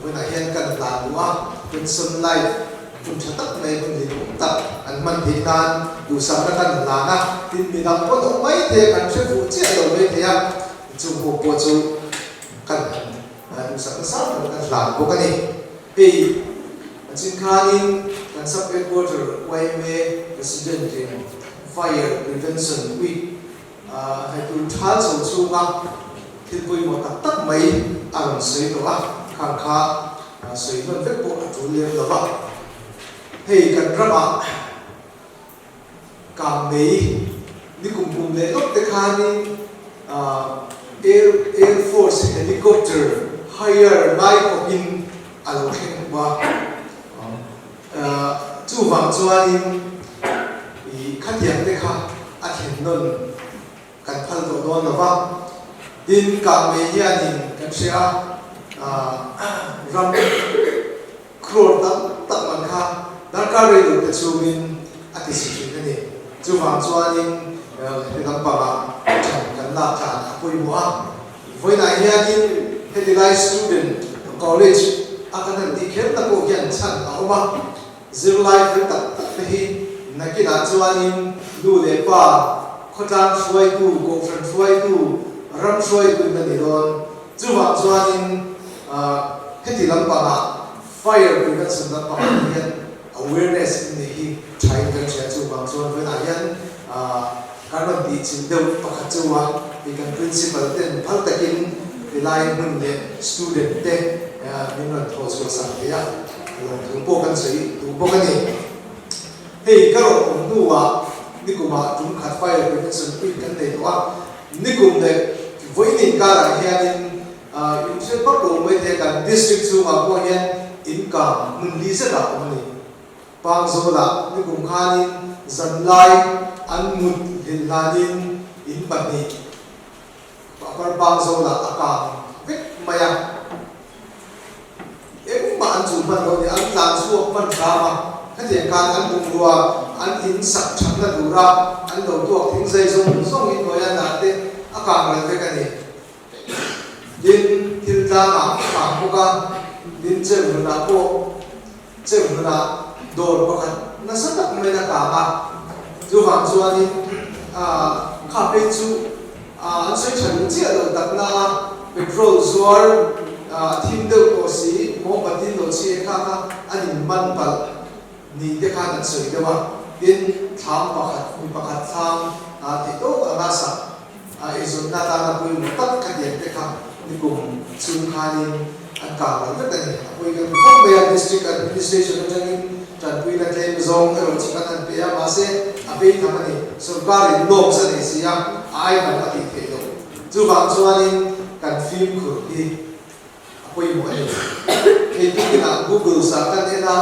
với lại hiện cần làm đúng không bên sân lai chúng ta tất này bên thì cũng tập anh man thì can tu sắc na kan làm na tin bị làm po đâu mấy thế kan sẽ phụ trách đâu mấy thế à chúng bộ po chú kan tu sắc na sao kan làm po cái này thì chính khanin kan sub headquarter YMA president fire prevention week hay tu thal so chu nga thil pui mo tak mai ang sei to a khang kha sei non vek po tu le lo ba hey kan rama ka mei ni kum le lok te khani air force helicopter higher light of in alo khen ba chu wang chuanin i khatiang te kha a then non kan phal do don lawa din ka me hianin kan sia ram crore tak man kha darkar re do te chumin ati si ni chu wang chuanin te dam pa chan kan la cha apoi mo a voi na hianin headline student college akan ti khem ta ko hian chan a oma zero life tak te hi nakina chuanin lu le pa khotan suai tu go fran suai tu ram suai tu na ni don chuwa chuanin heti lampa na fire prevention na pa hian awareness ni hi thai kan sia chuwa chuan ve na hian karon ti chin deu pakha chuwa ti kan principal ten phal takin tilai mun le student te min ron tho so sa ya lo tu po kan sei tu po kan ni hey karon ong nuwa ni kuma chúng khát fire prevention week kan nei to a ni kum le voi ni ka ra hianin in se pak do mai the kan district chu ma ko hian income mun li se la om ni pang zo la ni kum khanin zan lai an mut hin lanin in pat ni par pang zo la aka vek maya an chu man lo ni an tlan chuak man kama ka thian kan an bung ruwa an in sak thak na dura an lo tuak thing zai zong in noya na te a kang ran ve ka ni din thil tla ma kang ko ka din che na ko che na dor pakhat na sa tak mai na ka ma chu wang chuan in kha pe chu an sei chan chi lo tak na petrol zuar thim deuh ko si mo patin lo chi kha anin man pal ni te kha an sei dewa tin tham pakhat mi pakhat tham ti to anga sa izun na ta na pui tak ka de te kha ni kum chung khanin an ka ran ta ni pui ga Bombay district administration jangin chan pui na claim zong ero chi kan pe ya ma se ape thamani sarkari lok sa ni sia ai ba ta ti the do chu wang chuanin kan film khur hi apoi mo ai ke ti na Google sa kan ena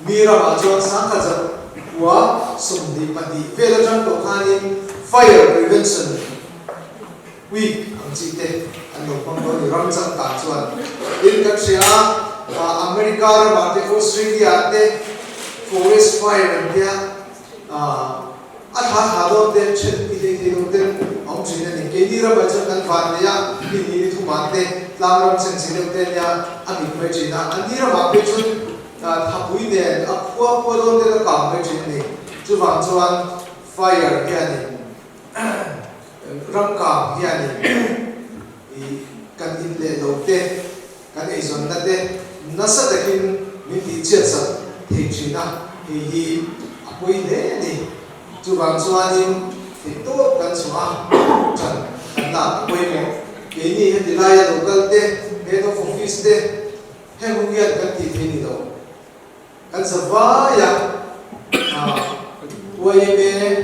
mira ma chuan sang ka ja wa sum di pati vela jang to khanin fire prevention week ang chi te an lo pang do ni ram chang ta chuan in ka sia America ra ma te Australia te forest fire dia a tha do te chen pi te do te ông chỉ là những cái đi ra bây giờ ăn vặt này á đi đi thu mát thế làm làm chân chỉ được thế nha anh bị phải chỉ là anh đi ra mà bây giờ tháp bụi này à qua đó thế là cả bây giờ này chú vàng chú ăn fire kia này răng cảm kia này cần in lệ đầu tiên cần ấy rồi nãy thế nó sẽ được in mình đi chết sao thì chỉ là thì bụi này chú vàng chú ăn thì tốt cần xóa chân cần làm quay một cái gì hết thì lai đầu cần thế hết đó office thế hết công việc cần thì thế này đâu cần sắp vá ya quay về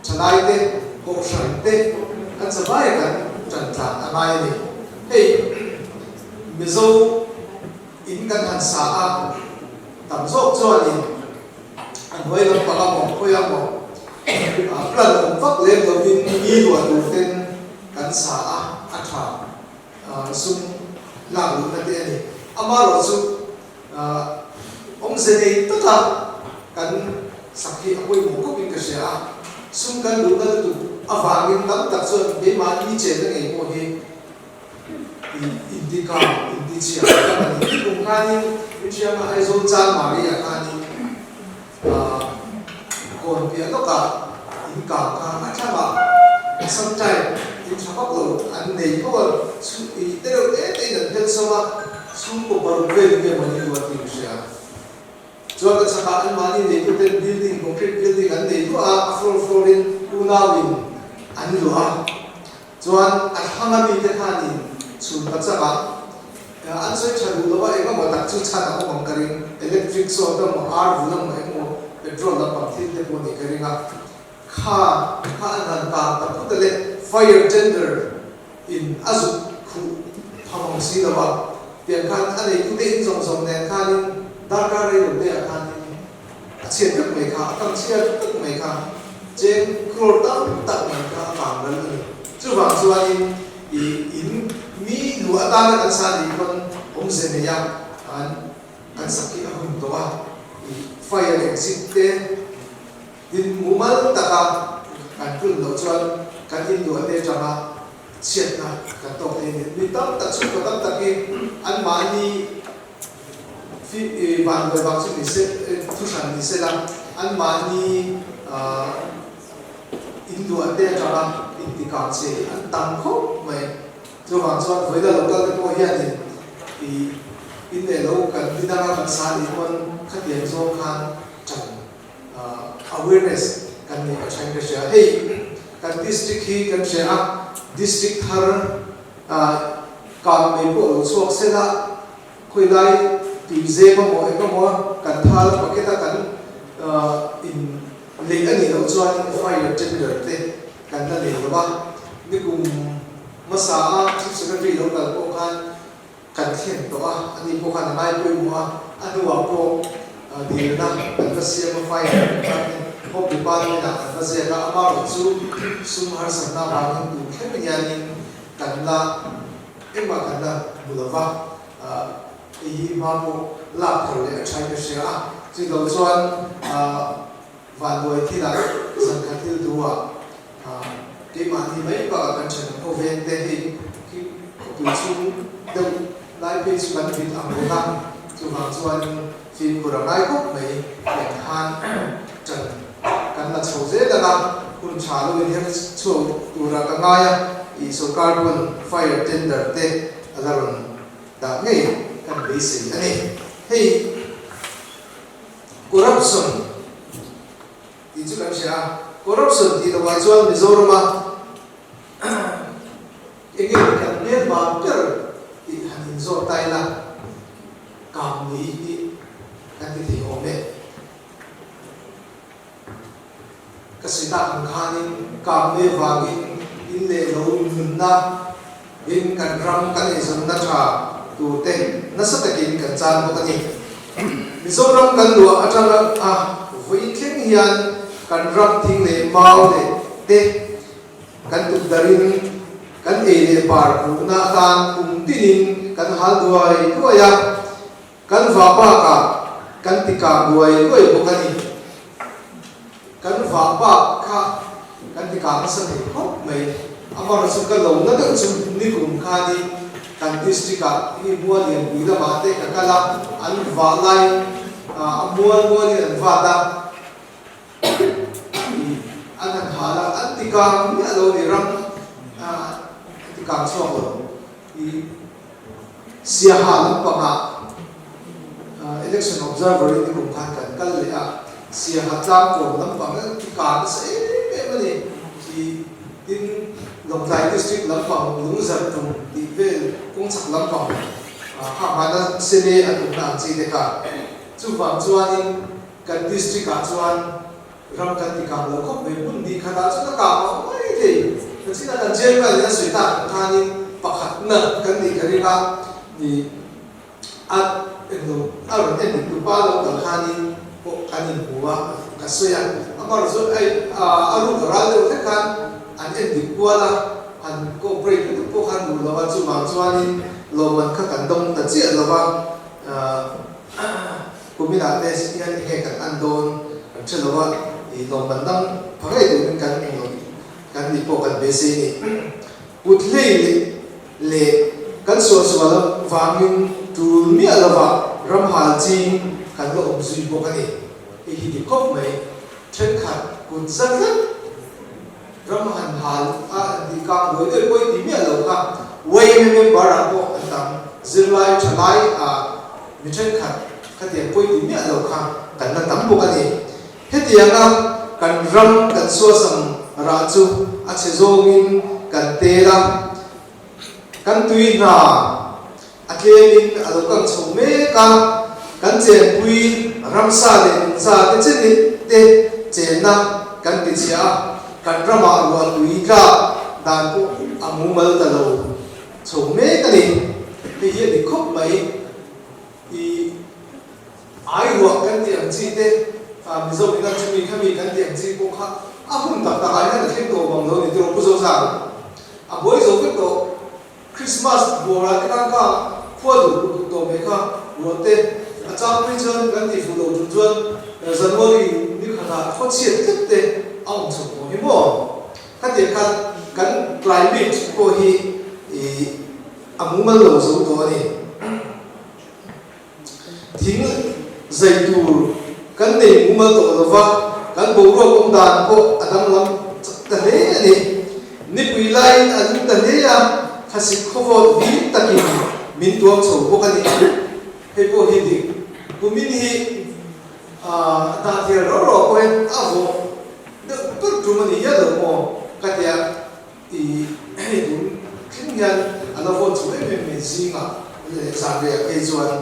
chân ai thế cuộc sống thế cần sắp vá ya cần chân thẳng anh ai này hey bây giờ in cần hành xã tầm dốc cho anh anh quay làm bao nhiêu quay làm bao lần ông phát lên đầu tiên đi đuổi đầu tiên cắn xả ăn thả sung làm được cái này ama rồi sung ông sẽ đi tất cả cắn sắc khi ông quay một cốc in cái gì sung cắn đủ cái đủ vàng in tắm đặc sơn để mà đi chơi cái này một cái indica indicia cái này cũng khai như cái chuyện mà ai dồn chan mà đi à khai như còn việc đó cả in cả anh chắc là xong chạy in chắc có anh này có ý tới đâu đấy đến đến xong mà xong có bao nhiêu về mà đi vào tìm xem cho cái sản phẩm anh mà đi đến cái building concrete building anh này có floor in unawin anh rồi cho anh hàng ngày đi khai đi xuống tất cả anh sẽ chọn đủ loại cái mà đặc trưng chọn nó bằng cái electric source đó mà arv nó mà petrol na pagthil te po ni karinga kha nan ta ta putale fire tender in azu khu phamong si lawa tian khan anei tu te in zong ne khanin darkar re lo te khanin achhe tak mai kha kam chia tak mai kha chen kror tam tak mai kha pang ran ni chu wang chuan in mi lu ata na kan sa ni kon om se ne ya an sakhi ahum to wa fire exit te din mumal taka kan pul lo chuan kan in lo te chama chiat na kan to te ni tam ta chu ko tam taki an mani fi ban do bang chu ni se thu san ni se la an mani in lo te chama intika che an tam kho mai chu wang chuan voi da local te po hian ni in le lo kan dinara kan sa ni kon khatian zo khan chan awareness kan ni achang ka sha hey kan district hi kan sha district har kam me po lo chuak se la khoi lai ti ze ma mo e mo kan thal paketa kan in le ani lo chuan fire tender te kan ta le ba ni kum masa chief secretary local ko khan kan thian to ani po khan mai po mo anu wa po di na kan ta siam fire ko pi pa ni na kan ta se ka ama ro chu sum har sam na ba ni tu khem ya ni kan la emma kan la bulawa hi ma mo la thol le chai ka sia chi do chuan van loi thi la san kha thil duwa ke ma ni mai ba kan chen ko ven te hi ki tu chu de lai pe chu ban vin am ro chu ma chuan phim của đồng nai quốc mấy đẹp han trần căn là sầu dễ là làm kun trả luôn hiện sầu tu ra cái ngay ý số carbon fire tender te là rồi đã ngay căn bị gì anh ấy hey corruption thì chú làm sao corruption thì là vài chuan Mizoram mà cái cần biết mà cái thì hành do tay là cảm nghĩ kan ti thi home kasita ang khanin kamne wagin in le lo nun na in kan ram kan izon na tha tu te na sa takin kan chan mo kani Mizoram kan lu atanga voi thleng hian kan ram thing le mau le te kan tu darin kan e le par pu na kan kum tinin kan hal duai tuaya kan va pa ka kan tika buai koi bokani kan va pa kha kan tika ma sa ni hop mai amar su ka lo na da chu ni kum kha ni kan district ka ni bua lian bui da ma te ka kala an va lai bua ni an va da an hala an tika mi lo ni ram tika so ko i sia ha lam pa ma election observer ni kum khan kan kal le a sia hatla ko lam pang ka se pe mani ki tin long lai district lam pang lung zat tum di vel kong sak lam pang ha ma na se ne atum na chi de ka chu wang chuan in kan district ka chuan ram kan ti ka lo khop me bun di khata chu na ka ma mai the chi na kan jel ka le sui ta khanin pakhat na kan ni kari ka ni at eno aron en tu pa lo ka khanin ko kanin buwa ka soya amar zo ai aru ra le te kan an en di kuala an ko break tu po khan lu lawa chu ma chuanin lo man kha kan dong ta chi lawa kumina te sian he kan an don che lawa i lo man dang phagai tu kan kan ni po kan be se ni put le kan so so la wangin tu mi alawa ram hal chi kan lo om zui bo kani e hi di kop mai chen khat kun zat zat ram han hal di ka loi de koi ti mi alo ka wei me bara ko antam zirlai chalai mi chen khat khate koi ti mi alo ka kan na tam bo kani he ti anga kan ram kan so sam ra chu a che zongin kan te la kan tui na atlemin alokang chome ka kan chen pui ramsa le sa te chen te chen na kan ti chia kan rama ro tui ka dan ko amumal ta lo chome ka ni ti ye di khop mai i ai ro kan ti ang chi te mi zo mi kan chumi khami kan ti ang chi ko kha ahum ta ta ai na theng to bang lo ni ti ro pu zo sa a boy zo ke to Christmas bora te kan ka phô do me ka rote achak pe chon kan ti fu do chuan January ni khata kho chiat tek te aung chu ko hi mo ka te kan climate ko hi amumal lo zo to ni thing zaitur kan ne mumal to lo wa kan bo ro kom dan ko adam lam ta le ni pui lai an ta le ya khasi khowot vi takin min tuam so ko kani he ko hi di kumin hi ta thia ro ro ko en avo de tur tu mani ya do mo ka tia I dun kin yan ala vo chu me zinga le sa re ke chuan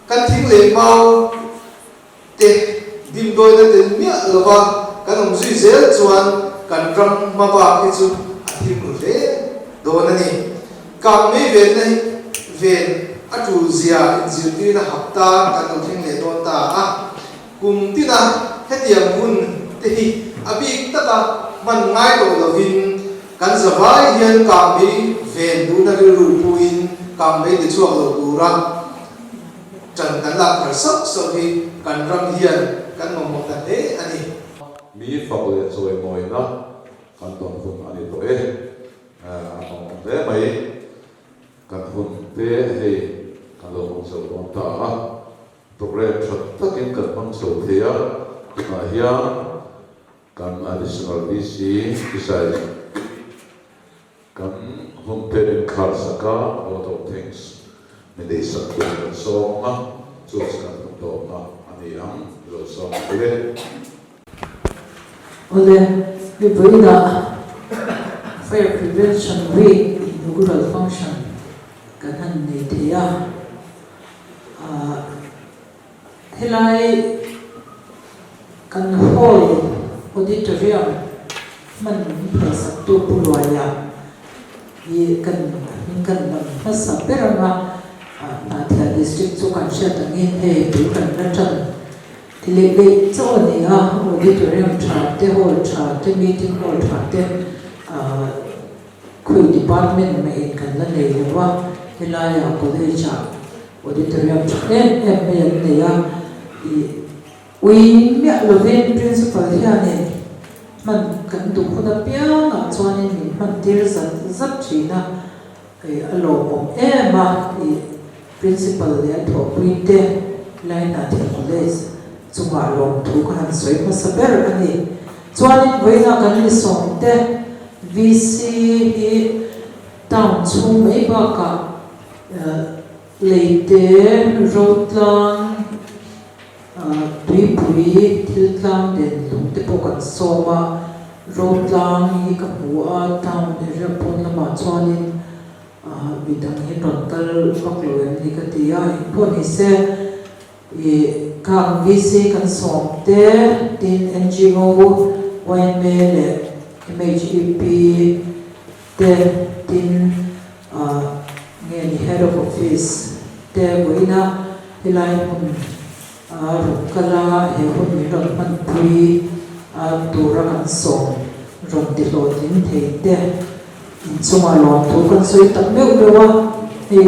kan thing le mau te dim doi na te mi alwa kan om zui zel chuan kan ram ma ba ke chu athim le do na ni kam me ven nei ven atu zia injil na hapta kan thing le don ta kum ti na hetiam hun te hi abi ta ta man ngai do lovin kan zawai hian kam me ven du na ru puin kam mấy để chuộc đầu tù ra chẳng cần làm phải sốc sau khi cần răng hiền cần một tận thế anh đi mi phật lệ rồi ngồi nó kan ton phun ani to e ang te mai kan phun te hei kan lo hong so on ta program chat takin kan hong so thea hiya kan additional BC decide kan home parent car saka a lot of things they support so choose kan to ani ang lo so le Ole, we bring the Fire Prevention Week inaugural function kanan ni Tia. Helai kan hall auditorium man sa tu puluaya i kan masa perama na Tia district so kan siya tangin he tu kan ratan le cho ni auditorium chart te hall chart te meeting hall chart te khui department ma in kan la nei lewa helaya college auditorium chart em ne ya we me lovin principal hian ni man kan du khuna pia na chuan in man tir zat thina alo om ema principal le tho puite line at college chunga long thu kan soi ma saber ani chuan voina kan ni som te VC town chu mai ba ka leite rotlang tuipui tiltlang den lungte pokan soma rotlang hi ka hua town repon lama chuanin bidang hi rontal bakloem ni ka tia pon hi se kang VC kan som te tin NGO YMA le MHEP te tin nge ni head of office te goina hilai hun rukala he hun mi ron man pui tura kan som ron ti lo tin thei te chunga lon thu kan soi tak meu lewa he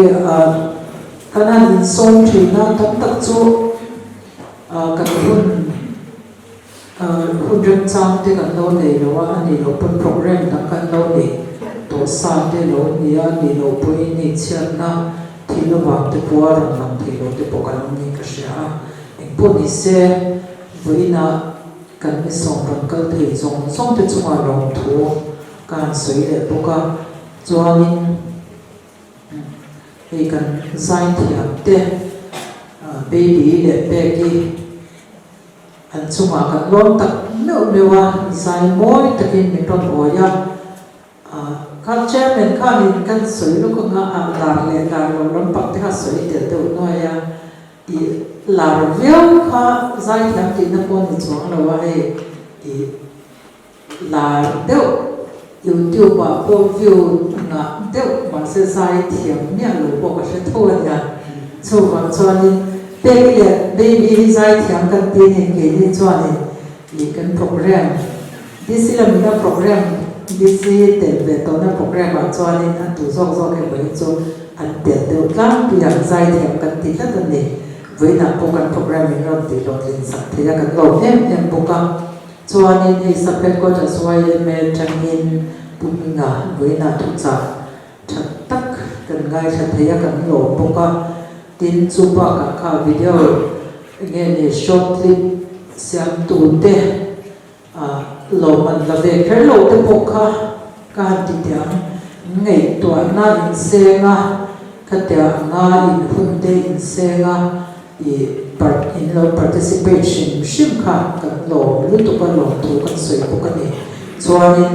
kanan in som thina tam tak chu kan hun rem chang te kan lo nei lewa ani lo pon program tak kan lo nei to sa te lo nia ni lo pui ni chian na thilo wang te puar ram thilo te pokan ni ka sha eng po ni se voina kan mi song ran kal thei song te chunga long thu kan soi le poka chuanin he kan zain thiam te baby le peki an chunga kan lom tak meu mewa zai moi takin mi ron oya culture men khanin kan soi lo ko nga dar le dar lo ram pak te ha soi te to noya i lar view kha zai thiam ti na pon ni chuang lo wa he i lar deu YouTube po view na deu ma se zai thiam nya lo po ka se thon ya chu wa chuanin baby zai thiam kan ti ni ke ni chuanin i kan program this is a program this is the tona program a chuanin an tu zok zok ke bai chu an te deu tlang tu yang zai thiam kan ti ta ta ni voina po kan program in ron ti lo tin sa thia kan lo em poka chuanin he sapet ko ta swai me tangin puminga voina tu cha that tak kan ngai tha thia kan lo poka tin chupa ka kha video nge ni short clip siam tu te lo man la ve kher lo te pokha ka ti tiang ngei to na in se nga ka tia nga in hun te in se nga i part in lo participation shim kha ka lo lu to pa lo tu kan soi poka ni chuanin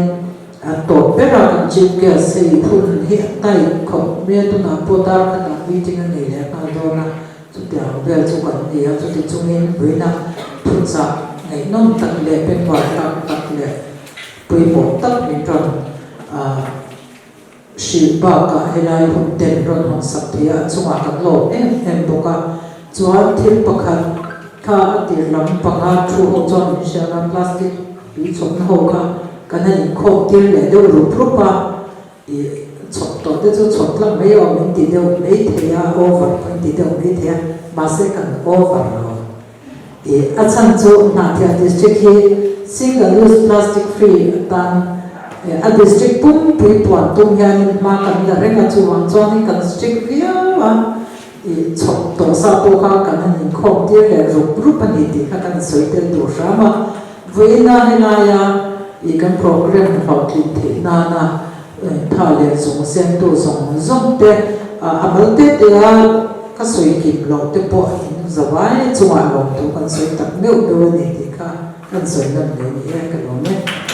to pera kan chim ke se hun hi tai kho me tu na podar ka na meeting ani le ka do na chu tia ve chu kan ni a chu ti chungin buina thu cha ngai non tak le pen wa tak le pui mo tak ni ron shilpa ka helai hun ten ron hong sak thia chunga kan lo em boka chuan thil pakhat kha atir lam panga thu ho chon shara plastic pi chon ho kha kana in khok tir le do ru prupa chọn tổ để cho chọn lắm mấy ông mình đi đâu mấy thế à over mình đi đâu mấy thế mà sẽ cần over rồi thì ở trong chỗ nào thì district khi single use plastic free tan ở district cũng bị toàn tung hiện mà cần là rất là chú trọng cho nên cần district phía mà thì chọn tổ sao tổ khác cần những không tiếc là rút anh thì các cần sửa đến tổ sao mà với na ya thì cái program họ thì na thà liền dùng xem tổ dùng để amal để các suy kìm lột để bỏ những giờ vay chung à lột tổ cần suy tập miêu đồ này thì các cần suy làm để cái đó này